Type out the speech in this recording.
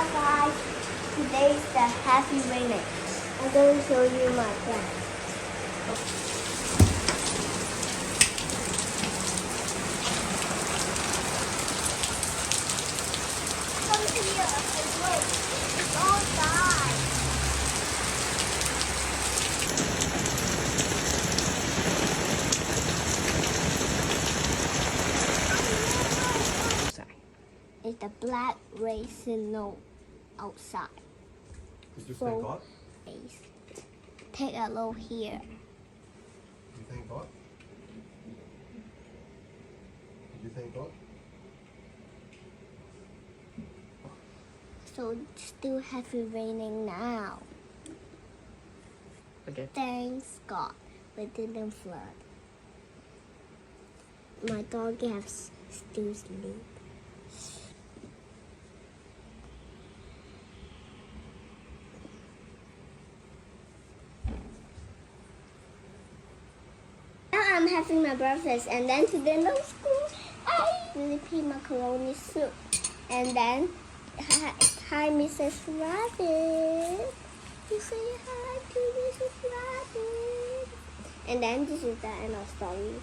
Hi guys, today is the happy raining. I'm going to show you my plants. Come here and look, it's all died. It's the black raisin outside. Did you thank God? Take a look here. You thank God? Did you thank God? So it's still heavy raining now. Okay. Thanks God, we didn't flood. My dog has still sleep. Now I'm having my breakfast, and then today no school. I repeat macaroni soup, and then hi Mrs. Rabbit. You say hi to Mrs. Rabbit. And then this is the end of story.